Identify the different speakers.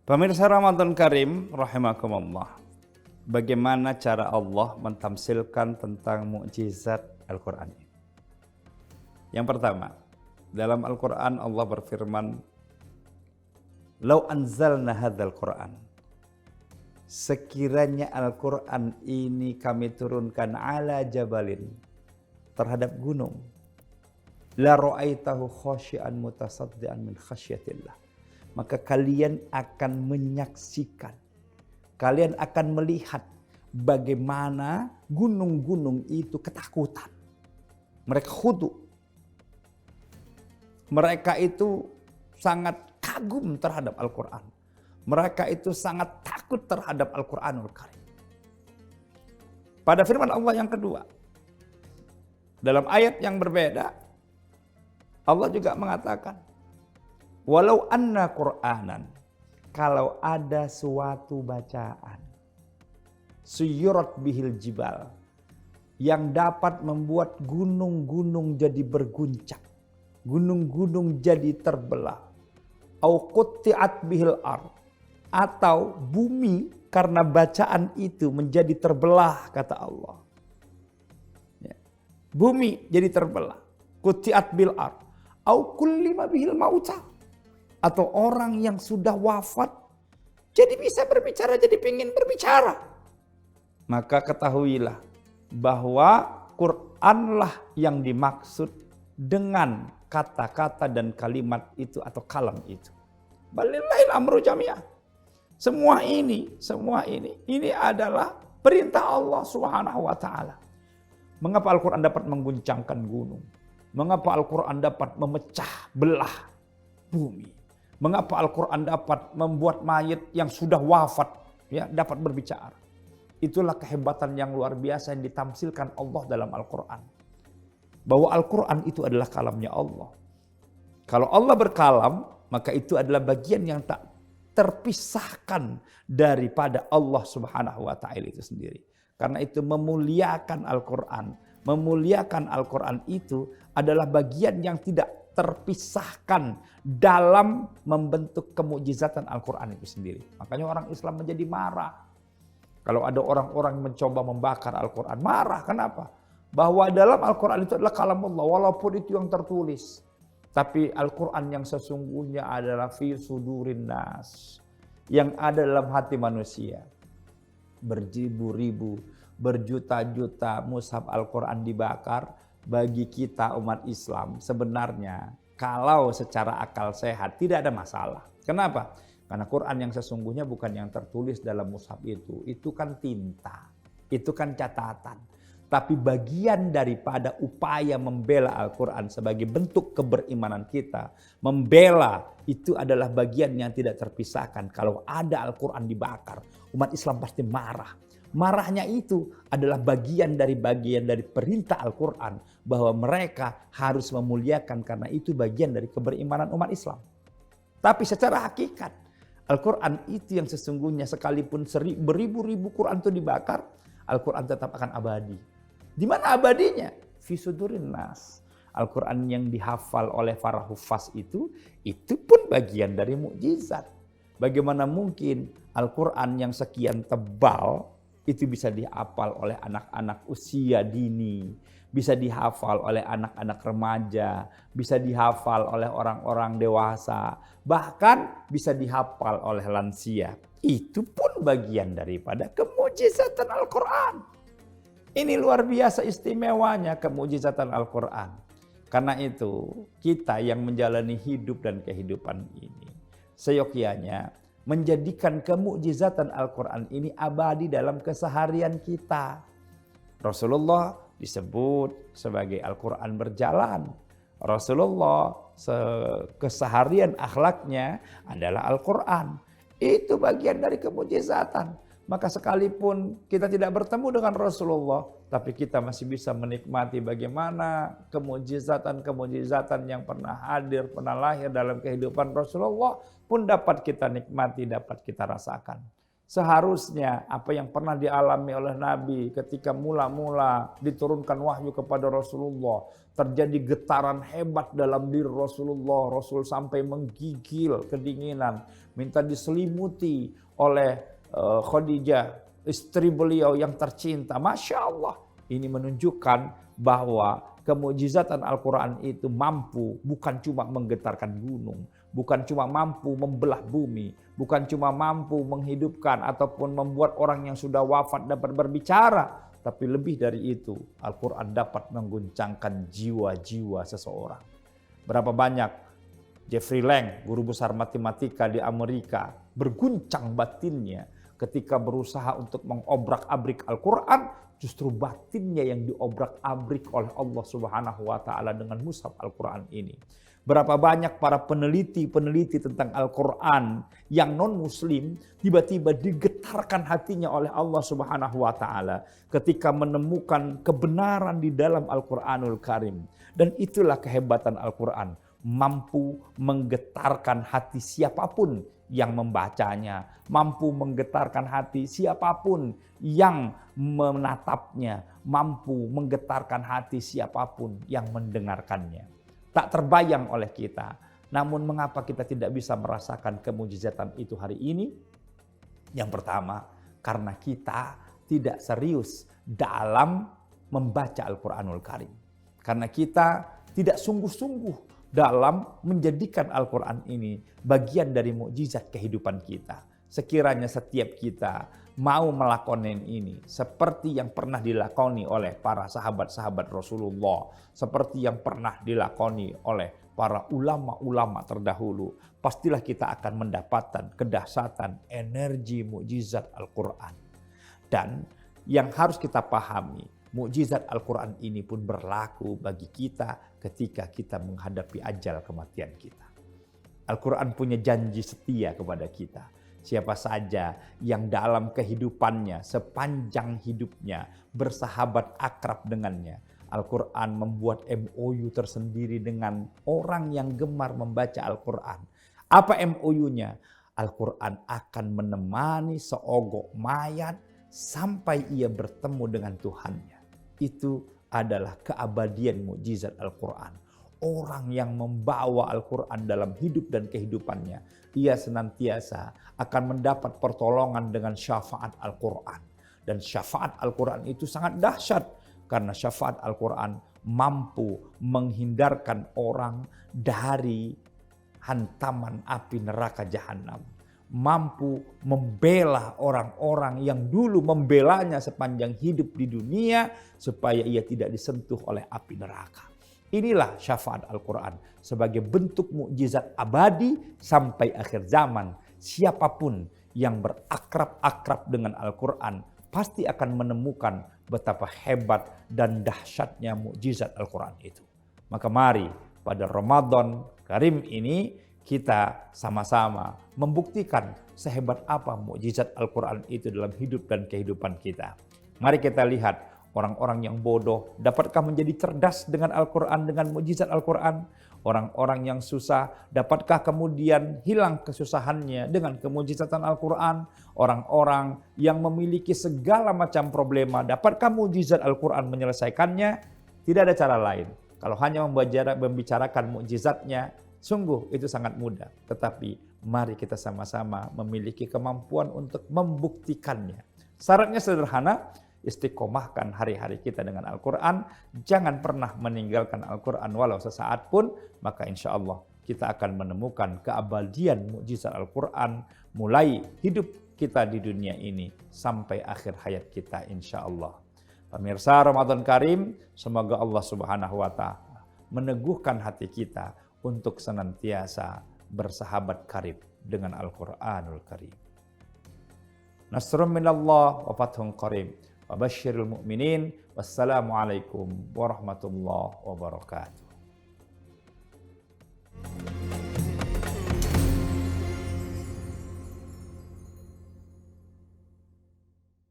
Speaker 1: Pemirsa Ramadan Karim, rahimakumullah. Bagaimana cara Allah mentamsilkan tentang mukjizat Al-Quran? Yang pertama, dalam Al-Quran Allah berfirman, "Lau anzalna hadzal Quran." Sekiranya Al-Quran ini kami turunkan ala jabalin, terhadap gunung, la ra'aitahu khasyi'an mutasaddian min khasyatillah. Maka kalian akan menyaksikan, kalian akan melihat bagaimana gunung-gunung itu ketakutan. Mereka khudu. Mereka itu sangat kagum terhadap Al-Quran. Mereka itu sangat takut terhadap Al-Quranul Karim. Pada firman Allah yang kedua, dalam ayat yang berbeda, Allah juga mengatakan, walau anna Qur'anan, kalau ada suatu bacaan, suyurat bihil jibal, yang dapat membuat gunung-gunung jadi berguncang, gunung-gunung jadi terbelah, au qutti'at bihil ard, atau bumi karena bacaan itu menjadi terbelah, kata Allah. Ya. Bumi jadi terbelah, qutti'at bil ard, au kullima bihil mauta, atau orang yang sudah wafat jadi bisa berbicara, jadi pengen berbicara. Maka ketahuilah bahwa Qur'anlah yang dimaksud dengan kata-kata dan kalimat itu atau kalam itu. Balillahil amru jami'ah. Semua ini adalah perintah Allah Subhanahu wa taala. Mengapa Al-Qur'an dapat mengguncangkan gunung? Mengapa Al-Qur'an dapat memecah belah bumi? Mengapa Al-Quran dapat membuat mayit yang sudah wafat ya dapat berbicara? Itulah kehebatan yang luar biasa yang ditamsilkan Allah dalam Al-Quran. Bahwa Al-Quran itu adalah kalamnya Allah. Kalau Allah berkalam, maka itu adalah bagian yang tak terpisahkan daripada Allah Subhanahu wa taala itu sendiri. Karena itu memuliakan Al-Quran. Memuliakan Al-Quran itu adalah bagian yang tidak terpisahkan dalam membentuk kemukjizatan Al-Quran itu sendiri. Makanya orang Islam menjadi marah. Kalau ada orang-orang mencoba membakar Al-Quran, marah. Kenapa? Bahwa dalam Al-Quran itu adalah kalamullah, walaupun itu yang tertulis. Tapi Al-Quran yang sesungguhnya adalah fi sudurin nas, yang ada dalam hati manusia. Beribu-ribu, berjuta-juta mushaf Al-Quran dibakar. Bagi kita umat Islam sebenarnya kalau secara akal sehat tidak ada masalah. Kenapa? Karena Quran yang sesungguhnya bukan yang tertulis dalam mushaf itu kan tinta, itu kan catatan. Tapi bagian daripada upaya membela Al-Quran sebagai bentuk keberimanan kita, membela itu adalah bagian yang tidak terpisahkan. Kalau ada Al-Quran dibakar, umat Islam pasti marah. Marahnya itu adalah bagian dari perintah Al-Quran bahwa mereka harus memuliakan karena itu bagian dari keberimanan umat Islam. Tapi secara hakikat Al-Quran itu yang sesungguhnya sekalipun beribu-ribu Quran itu dibakar, Al-Quran tetap akan abadi. Di mana abadinya? Fi sudurin nas. Al-Quran yang dihafal oleh para hufaz itu pun bagian dari mukjizat. Bagaimana mungkin Al-Quran yang sekian tebal itu bisa dihafal oleh anak-anak usia dini, bisa dihafal oleh anak-anak remaja, bisa dihafal oleh orang-orang dewasa, bahkan bisa dihafal oleh lansia. Itu pun bagian daripada kemujizatan Al-Quran. Ini luar biasa istimewanya kemujizatan Al-Quran. Karena itu kita yang menjalani hidup dan kehidupan ini, seyogyanya menjadikan kemukjizatan Al-Quran ini abadi dalam keseharian kita. Rasulullah disebut sebagai Al-Quran berjalan. Rasulullah keseharian akhlaknya adalah Al-Quran. Itu bagian dari kemukjizatan. Maka sekalipun kita tidak bertemu dengan Rasulullah, tapi kita masih bisa menikmati bagaimana kemujizatan-kemujizatan yang pernah hadir, pernah lahir dalam kehidupan Rasulullah pun dapat kita nikmati, dapat kita rasakan. Seharusnya apa yang pernah dialami oleh Nabi ketika mula-mula diturunkan wahyu kepada Rasulullah, terjadi getaran hebat dalam diri Rasulullah. Rasul sampai menggigil kedinginan, minta diselimuti oleh Khadijah, istri beliau yang tercinta. Masya Allah, ini menunjukkan bahwa kemujizatan Al-Quran itu mampu bukan cuma menggetarkan gunung, bukan cuma mampu membelah bumi, bukan cuma mampu menghidupkan ataupun membuat orang yang sudah wafat dapat berbicara, tapi lebih dari itu, Al-Quran dapat mengguncangkan jiwa-jiwa seseorang. Berapa banyak Jeffrey Lang, guru besar matematika di Amerika, berguncang batinnya ketika berusaha untuk mengobrak-abrik Al-Quran, justru batinnya yang diobrak-abrik oleh Allah Subhanahu wa Ta'ala dengan mushaf Al-Quran ini. Berapa banyak para peneliti tentang Al-Quran yang non-muslim tiba-tiba digetarkan hatinya oleh Allah Subhanahu wa Ta'ala ketika menemukan kebenaran di dalam Al-Quranul Karim. Dan itulah kehebatan Al-Quran, mampu menggetarkan hati siapapun yang membacanya, mampu menggetarkan hati siapapun yang menatapnya, mampu menggetarkan hati siapapun yang mendengarkannya. Tak terbayang oleh kita. Namun mengapa kita tidak bisa merasakan kemujizatan itu hari ini? Yang pertama, karena kita tidak serius dalam membaca Al-Quranul Karim. Karena kita tidak sungguh-sungguh dalam menjadikan Al-Quran ini bagian dari mukjizat kehidupan kita. Sekiranya setiap kita mau melakukan ini seperti yang pernah dilakoni oleh para sahabat-sahabat Rasulullah, seperti yang pernah dilakoni oleh para ulama-ulama terdahulu, pastilah kita akan mendapatkan kedahsyatan energi mukjizat Al-Quran. Dan yang harus kita pahami, mukjizat Al-Quran ini pun berlaku bagi kita ketika kita menghadapi ajal kematian kita. Al-Quran punya janji setia kepada kita. Siapa saja yang dalam kehidupannya sepanjang hidupnya bersahabat akrab dengannya, Al-Quran membuat MOU tersendiri dengan orang yang gemar membaca Al-Quran. Apa MOU-nya? Al-Quran akan menemani seogok mayat sampai ia bertemu dengan Tuhannya. Itu adalah keabadian mukjizat Al-Quran. Orang yang membawa Al-Quran dalam hidup dan kehidupannya, ia senantiasa akan mendapat pertolongan dengan syafaat Al-Quran. Dan syafaat Al-Quran itu sangat dahsyat, karena syafaat Al-Quran mampu menghindarkan orang dari hantaman api neraka jahanam. Mampu membela orang-orang yang dulu membelanya sepanjang hidup di dunia supaya ia tidak disentuh oleh api neraka. Inilah syafaat Al-Quran sebagai bentuk mukjizat abadi sampai akhir zaman. Siapapun yang berakrab-akrab dengan Al-Quran pasti akan menemukan betapa hebat dan dahsyatnya mukjizat Al-Quran itu. Maka mari pada Ramadan Karim ini kita sama-sama membuktikan sehebat apa mukjizat Al-Quran itu dalam hidup dan kehidupan kita. Mari kita lihat orang-orang yang bodoh dapatkah menjadi cerdas dengan Al-Quran, dengan mukjizat Al-Quran? Orang-orang yang susah dapatkah kemudian hilang kesusahannya dengan kemujizatan Al-Quran? Orang-orang yang memiliki segala macam problema dapatkah mukjizat Al-Quran menyelesaikannya? Tidak ada cara lain. Kalau hanya membicarakan mukjizatnya, sungguh itu sangat mudah. Tetapi mari kita sama-sama memiliki kemampuan untuk membuktikannya. Syaratnya sederhana, istiqomahkan hari-hari kita dengan Al-Quran. Jangan pernah meninggalkan Al-Quran walau sesaat pun. Maka insya Allah kita akan menemukan keabadian mukjizat Al-Quran. Mulai hidup kita di dunia ini sampai akhir hayat kita insya Allah. Pemirsa Ramadan Karim, semoga Allah Subhanahu wa Ta'ala meneguhkan hati kita untuk senantiasa bersahabat karib dengan Al-Quranul Karim. Nasrun minallah wa fathun qarib. Wabashirul mu'minin. Wassalamualaikum warahmatullahi wabarakatuh.